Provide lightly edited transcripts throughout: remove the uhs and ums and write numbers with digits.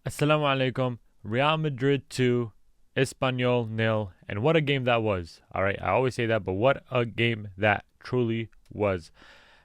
Assalamu alaikum. Real Madrid 2, Espanyol nil. And what a game that was. All right, I always say that, but what a game that truly was.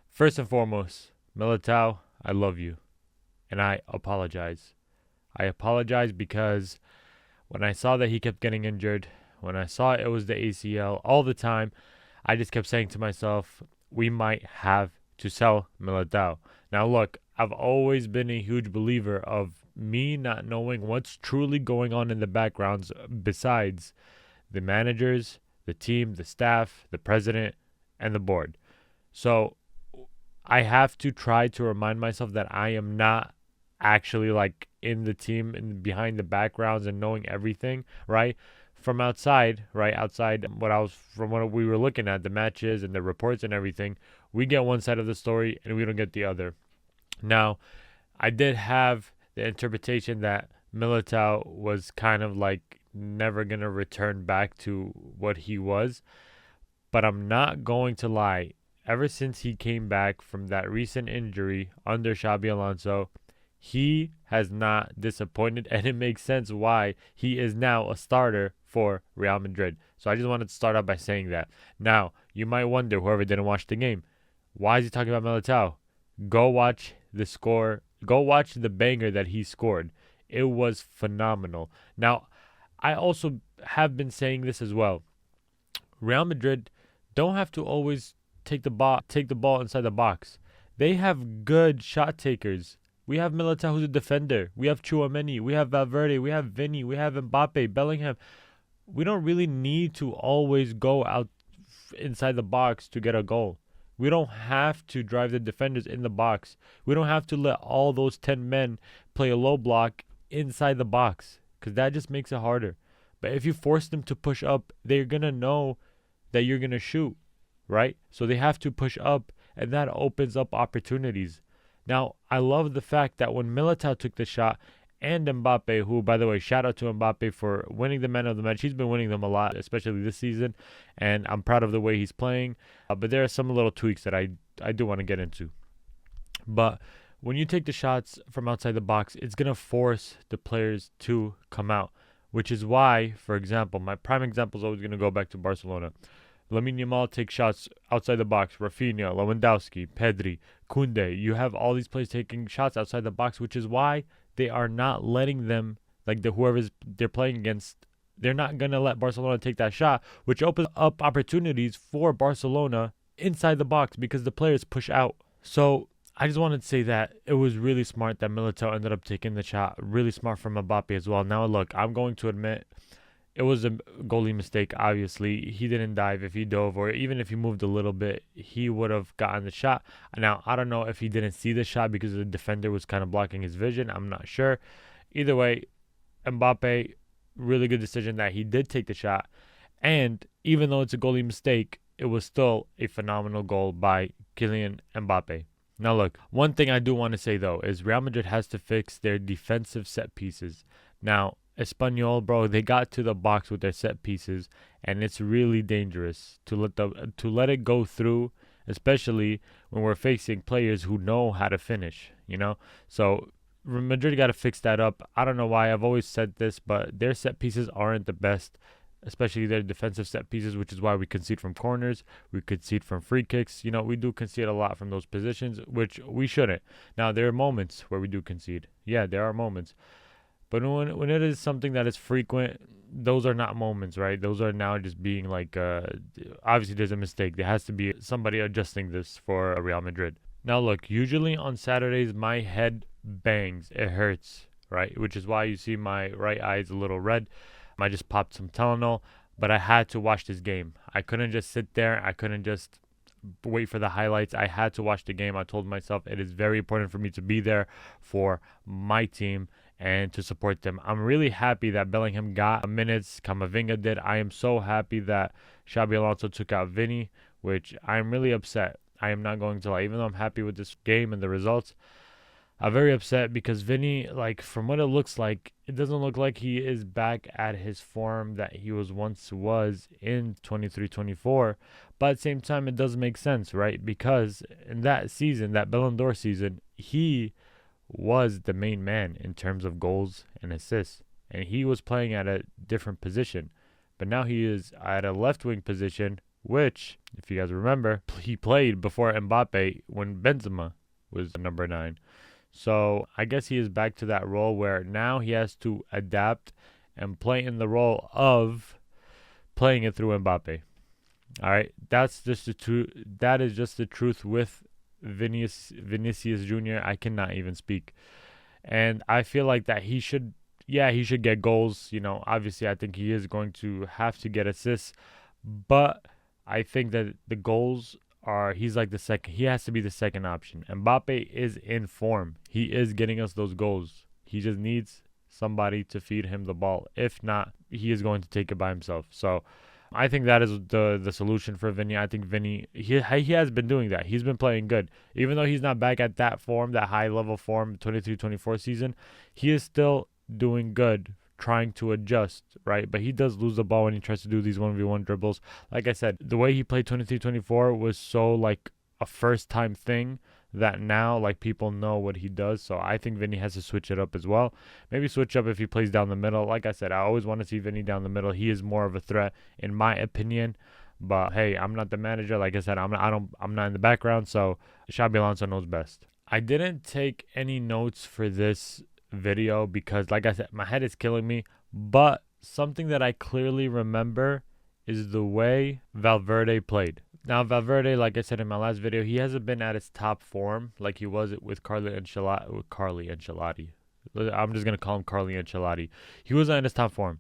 First and foremost, Militao, I love you. And I apologize. I apologize because when I saw that he kept getting injured, when I saw it was the ACL all the time, I just kept saying to myself, we might have to sell Militao. Now, look, I've always been a huge believer of me not knowing what's truly going on in the backgrounds besides the managers, the team, the staff, the president, and the board. So I have to try to remind myself that I am not actually like in the team and behind the backgrounds and knowing everything, right? From outside, right? Outside from what we were looking at, the matches and the reports and everything, we get one side of the story and we don't get the other. Now, I did have the interpretation that Militao was kind of like never going to return back to what he was, but I'm not going to lie. Ever since he came back from that recent injury under Xabi Alonso, he has not disappointed, and it makes sense why he is now a starter for Real Madrid. So I just wanted to start out by saying that. Now, you might wonder, whoever didn't watch the game, why is he talking about Militao? Go watch the score. Go watch the banger that he scored. It was phenomenal. Now, I also have been saying this as well. Real Madrid don't have to always take the ball inside the box. They have good shot takers. We have Militao, who's a defender. We have Tchouaméni. We have Valverde. We have Vini. We have Mbappe, Bellingham. We don't really need to always go out inside the box to get a goal. We don't have to drive the defenders in the box. We don't have to let all those 10 men play a low block inside the box because that just makes it harder. But if you force them to push up, they're going to know that you're going to shoot, right? So they have to push up, and that opens up opportunities. Now, I love the fact that when Militao took the shot and Mbappe, who, by the way, shout out to Mbappe for winning the man of the match. He's been winning them a lot, especially this season, and I'm proud of the way he's playing. But there are some little tweaks that I do want to get into. But when you take the shots from outside the box, it's going to force the players to come out, which is why, for example, my prime example is always going to go back to Barcelona. Lamine Yamal takes shots outside the box. Rafinha, Lewandowski, Pedri, Koundé. You have all these players taking shots outside the box, which is why they are not letting them, like whoever's they're playing against, they're not going to let Barcelona take that shot, which opens up opportunities for Barcelona inside the box because the players push out. So I just wanted to say that it was really smart that Militao ended up taking the shot. Really smart from Mbappe as well. Now, look, I'm going to admit it was a goalie mistake, obviously. He didn't dive. If he dove or even if he moved a little bit, he would have gotten the shot. Now, I don't know if he didn't see the shot because the defender was kind of blocking his vision. I'm not sure. Either way, Mbappe, really good decision that he did take the shot. And even though it's a goalie mistake, it was still a phenomenal goal by Kylian Mbappé. Now, look, one thing I do want to say, though, is Real Madrid has to fix their defensive set pieces. Now, Espanyol, bro, they got to the box with their set pieces, and it's really dangerous to let it go through, especially when we're facing players who know how to finish, you know? So Madrid got to fix that up. I don't know why. I've always said this, but their set pieces aren't the best, especially their defensive set pieces, which is why we concede from corners, we concede from free kicks. You know, we do concede a lot from those positions, which we shouldn't. Now, there are moments where we do concede. Yeah, there are moments. But when it is something that is frequent, those are not moments, right? Those are now just being like, obviously there's a mistake. There has to be somebody adjusting this for Real Madrid. Now, look, usually on Saturdays, my head bangs. It hurts, right? Which is why you see my right eye is a little red. I just popped some Tylenol, but I had to watch this game. I couldn't just sit there. I couldn't just wait for the highlights. I had to watch the game. I told myself it is very important for me to be there for my team and to support them. I'm really happy that Bellingham got minutes. Camavinga did. I am so happy that Xabi Alonso took out Vini, which I'm really upset. I am not going to lie. Even though I'm happy with this game and the results, I'm very upset because Vini, like, from what it looks like, it doesn't look like he is back at his form that he once was in 23-24. But at the same time, it does make sense, right? Because in that season, that Ballon d'Or season, he was the main man in terms of goals and assists, and he was playing at a different position. But now he is at a left wing position, which, if you guys remember, he played before Mbappe when Benzema was number 9. So I guess he is back to that role where now he has to adapt and play in the role of playing it through Mbappe. All right, that's just the truth. That is just the truth with Vinícius Júnior. I cannot even speak, and I feel like that he should get goals. Obviously, I think he is going to have to get assists, but I think that the goals he's like the second. He has to be the second option. Mbappe is in form. He is getting us those goals. He just needs somebody to feed him the ball. If not, he is going to take it by himself. So I think that is the solution for Vinny. I think Vinny, he has been doing that. He's been playing good. Even though he's not back at that form, that high-level form, 23-24 season, he is still doing good, trying to adjust, right? But he does lose the ball when he tries to do these 1v1 dribbles. Like I said, the way he played 23-24 was so like a first-time thing that now like people know what he does. So I think Vinny has to switch it up as well. Maybe switch up if he plays down the middle. Like I said, I always want to see Vinny down the middle. He is more of a threat in my opinion. But hey, I'm not the manager. Like I said, I'm not in the background. So Xabi Alonso knows best. I didn't take any notes for this video because, like I said, my head is killing me. But something that I clearly remember is the way Valverde played. Now, Valverde, like I said in my last video, he hasn't been at his top form like he was with Carlo Ancelotti. I'm just going to call him Carlo Ancelotti. He wasn't at his top form.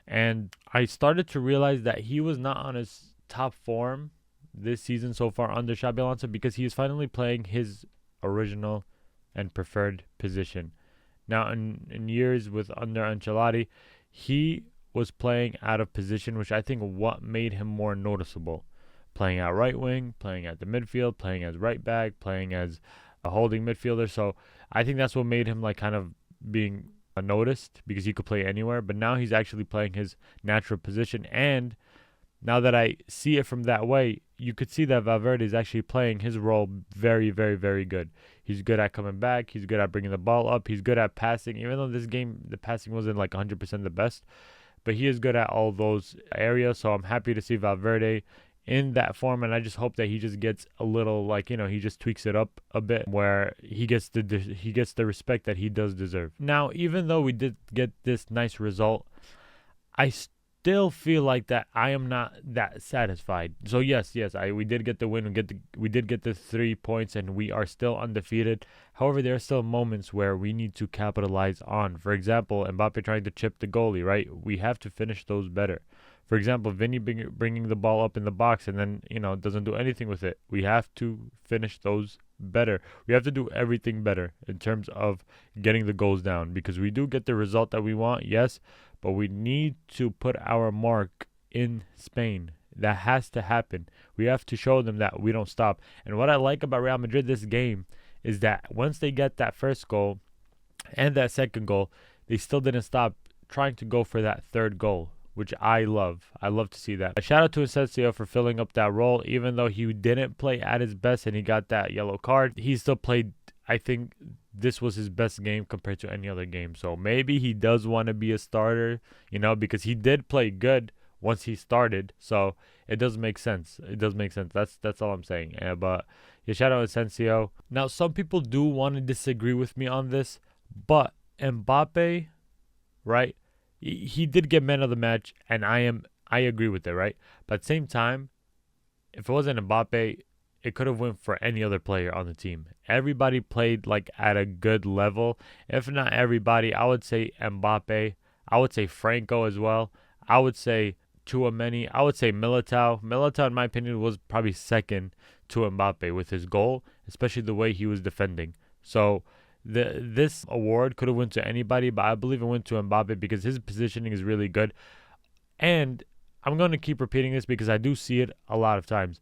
And I started to realize that he was not on his top form this season so far under Xabi Alonso because he is finally playing his original and preferred position. Now, in years with under Ancelotti, he was playing out of position, which I think what made him more noticeable. Playing at right wing, playing at the midfield, playing as right back, playing as a holding midfielder. So I think that's what made him like kind of being noticed because he could play anywhere. But now he's actually playing his natural position. And now that I see it from that way, you could see that Valverde is actually playing his role very, very, very good. He's good at coming back. He's good at bringing the ball up. He's good at passing. Even though this game, the passing wasn't like 100% the best. But he is good at all those areas. So I'm happy to see Valverde in that form, and I just hope that he just gets a little he just tweaks it up a bit where he gets the respect that he does deserve. Now, even though we did get this nice result, I still feel like that I am not that satisfied. So yes, we did get the win. We did get the 3 points, and we are still undefeated. However, there are still moments where we need to capitalize on. For example, Mbappe trying to chip the goalie, right? We have to finish those better. For example, Vinny bringing the ball up in the box and then, doesn't do anything with it. We have to finish those better. We have to do everything better in terms of getting the goals down because we do get the result that we want, yes, but we need to put our mark in Spain. That has to happen. We have to show them that we don't stop. And what I like about Real Madrid this game is that once they get that first goal and that second goal, they still didn't stop trying to go for that third goal, which I love. I love to see that. A shout out to Asensio for filling up that role. Even though he didn't play at his best and he got that yellow card, he still played. I think this was his best game compared to any other game. So maybe he does want to be a starter, because he did play good once he started. So it does make sense. That's all I'm saying. But shout out Asensio. Now, some people do want to disagree with me on this, but Mbappe, right? He did get man of the match, and I agree with it, right? But at the same time, if it wasn't Mbappe, it could have went for any other player on the team. Everybody played like at a good level. If not everybody, I would say Mbappe. I would say Franco as well. I would say Tchouaméni. I would say Militao. Militao, in my opinion, was probably second to Mbappe with his goal, especially the way he was defending. So this award could have went to anybody, but I believe it went to Mbappe because his positioning is really good. And I'm going to keep repeating this because I do see it a lot of times.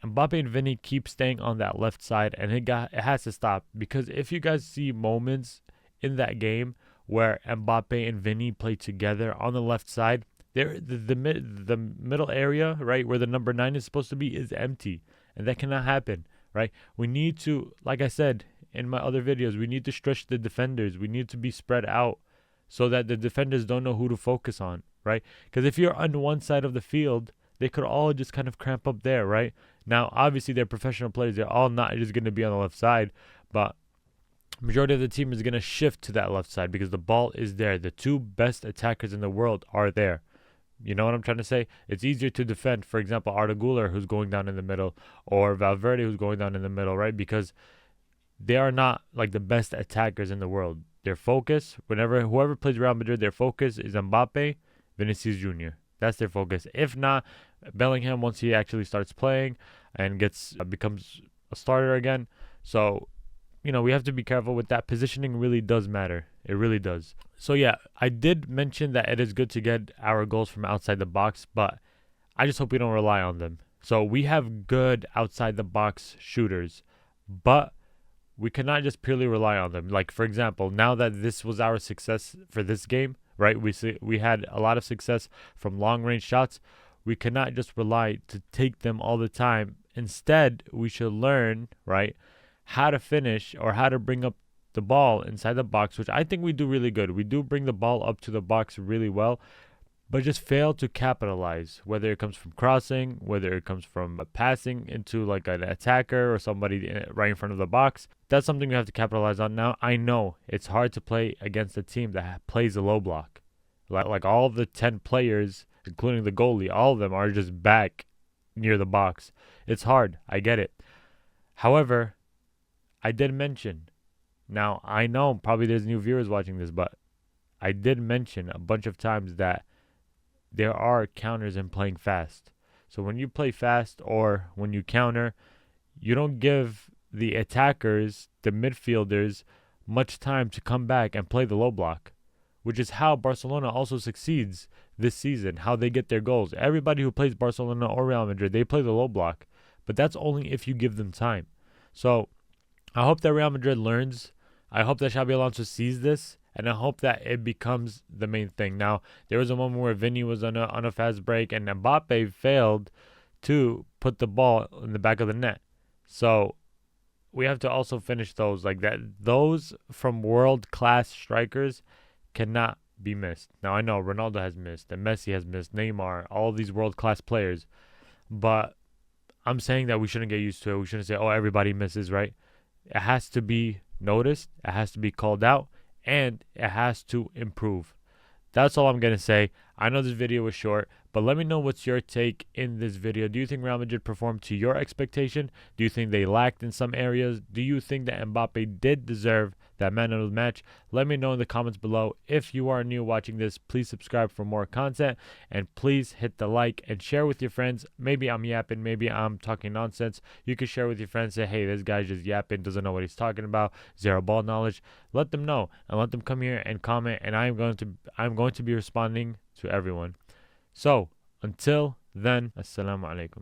Mbappe and Vinny keep staying on that left side, and it has to stop because if you guys see moments in that game where Mbappe and Vinny play together on the left side, the middle area, right, where the number 9 is supposed to be, is empty, and that cannot happen, right? We need to, like I said, in my other videos, we need to stretch the defenders. We need to be spread out so that the defenders don't know who to focus on, right? Because if you're on one side of the field, they could all just kind of cramp up there, right? Now, obviously, they're professional players. They're all not just going to be on the left side, but majority of the team is going to shift to that left side because the ball is there. The two best attackers in the world are there. You know what I'm trying to say? It's easier to defend, for example, Arda Güler, who's going down in the middle, or Valverde, who's going down in the middle, right? Because they are not like the best attackers in the world. Their focus, whoever plays Real Madrid, their focus is Mbappe, Vinícius Júnior. That's their focus. If not, Bellingham, once he actually starts playing and becomes a starter again. So, we have to be careful with that. Positioning really does matter. It really does. So, yeah, I did mention that it is good to get our goals from outside the box, but I just hope we don't rely on them. So, we have good outside the box shooters, but we cannot just purely rely on them. Like, for example, now that this was our success for this game, right? We had a lot of success from long-range shots. We cannot just rely to take them all the time. Instead, we should learn, right, how to finish or how to bring up the ball inside the box, which I think we do really good. We do bring the ball up to the box really well, but just fail to capitalize, whether it comes from crossing, whether it comes from passing into like an attacker or somebody right in front of the box. That's something we have to capitalize on. Now, I know it's hard to play against a team that plays a low block. Like all of the 10 players, including the goalie, all of them are just back near the box. It's hard. I get it. However, I did mention, now I know probably there's new viewers watching this, but I did mention a bunch of times that there are counters in playing fast. So when you play fast or when you counter, you don't give the attackers, the midfielders, much time to come back and play the low block, which is how Barcelona also succeeds this season, how they get their goals. Everybody who plays Barcelona or Real Madrid, they play the low block, but that's only if you give them time. So I hope that Real Madrid learns. I hope that Xabi Alonso sees this, and I hope that it becomes the main thing. Now, there was a moment where Vini was on a fast break, and Mbappe failed to put the ball in the back of the net. So we have to also finish those like that. Those from world-class strikers cannot be missed. Now, I know Ronaldo has missed, and Messi has missed, Neymar, all these world-class players. But I'm saying that we shouldn't get used to it. We shouldn't say, oh, everybody misses, right? It has to be noticed. It has to be called out. And it has to improve. That's all I'm going to say. I know this video was short, but let me know what's your take in this video. Do you think Real Madrid performed to your expectation? Do you think they lacked in some areas? Do you think that Mbappe did deserve that man of the match? Let me know in the comments below. If you are new watching this, please subscribe for more content, and please hit the like and share with your friends. Maybe I'm yapping, maybe I'm talking nonsense. You can share with your friends, say, hey, this guy's just yapping, doesn't know what he's talking about, zero ball knowledge. Let them know and let them come here and comment, and I'm going to be responding to everyone. So until then, assalamu alaikum.